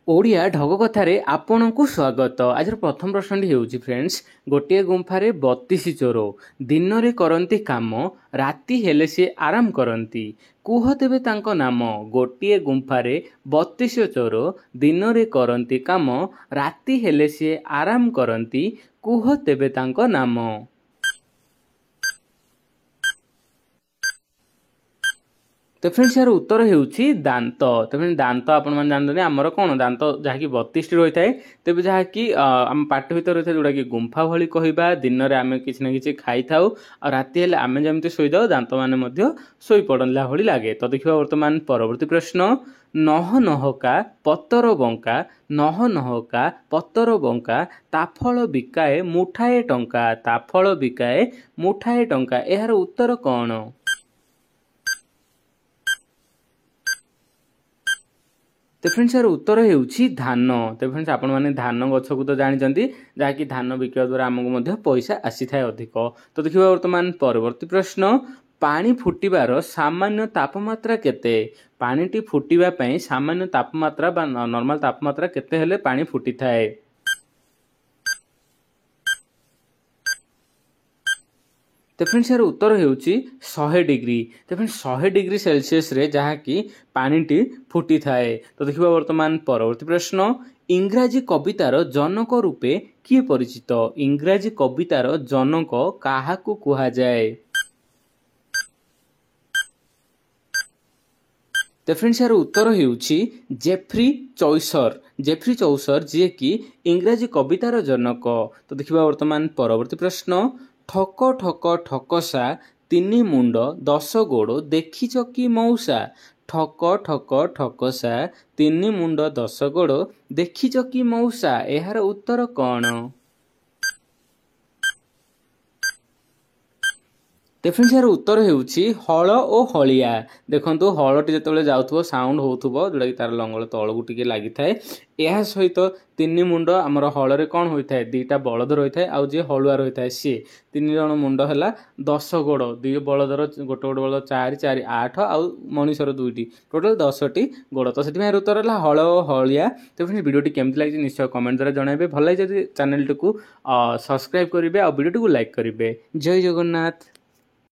ओडिया ढग कथार आपण को स्वागत। आज प्रथम प्रश्न होउछि फ्रेंड्स, गोटे गुंफारे 32 चोर दिन रे करंती काम, राति हेले से आराम करंती। कुह तेबे तांको नाम। गोटे गुंफारे 32 चोर दिन रे करंती काम, राति हेले से आराम करंती। कुह तेबे तांको नाम। तो फ्रेंड्स यार उत्तर होउछि दांत। तो फ्रेंड्स दांत आपण मन जानते आमर कौन दांत जहाँकि 32 रही है। तेज जहाँकि आम पाट भर रही है जोटा कि गुंफा भली कहवा। दिन में आम कि ना कि खाई था और राति हेले आम जमी शोदाऊ दांत मैंने शोई पड़ला भली लगे। तो देखा बर्तमान परवर्ती प्रश्न, नह नहका पतर बंका, नह नहका पतर बंका, ताफल बिकाए मुठाए टंका, ताफल बिकाए मुठाए टंका। यार उत्तर कौन? तो फ्रेंड्स यार उत्तर होउछि धान। तो फ्रेंड्स आपण माने धान गछ को तो जानचंती जहाँकि धान बिकवा द्वारा आमको पैसा आसी थाए अधिक। तो देखिबा वर्तमान परवर्ती प्रश्न, पानी फुटिबार सामान्य तापमात्रा केते? पानीटी फुटिबा पई सामान्य तापमात्रा बा नॉर्मल तापमात्रा केते हेले पानी फुटी थाए? तो फ्रेंड्स यार उत्तर होउछि 100 डिग्री। तो फ्रेंड्स 100 डिग्री सेल्सियस रे जहाँ कि पानीटी फुटी थाए। तो देखिबा वर्तमान परवर्ती प्रश्न, इंग्राजी कवितार जनक रूपे किए परिचित? इंग्राजी कवितार जनक काहाकू कुहा जाए? तो फ्रेंड्स यार उत्तर होउछि जेफ्री चौसर। जेफ्री चौसर जी कि इंग्राजी कवितार जनक। तो देखिबा वर्तमान परवर्ती प्रश्न, ठक ठक ठकसा तीनी मुंड 10 गोड़ देखिच कि मौसा? ठक ठक ठकसा तीनी मुंड 10 गोड़ देखिच कि मौसा। यार उत्तर कौन? तो फ्रेंड्स यार उत्तर होउछि हल ओ हलिया। देखंतु हलटी जेतबेले जाउथबो साउंड होउथबो जोटा कि तार लंगल तळगु टिके लागि थाए। एहा सहित तीन मुंड आमर हल रे कोन होई थाए? दीटा बलद रही थाए आउ जे हलुआ रही थाए सी तीन जण मुंड हैला 10 गोड़। दुई बलदर गोटे गोटे बलद 4 4 8 आउ मनीषर दुईटी टोटल 10 टी गोड़। तो सेठी उत्तर है हल ओ हलिया। तो फ्रेंड्स वीडियोटी केमति लागि निश्चय कमेंट द्वारा जणाइबे। भल लागि जदि चैनल टी को सब्सक्राइब करिवे आ वीडियो टी को लाइक करिवे। जय जगन्नाथ।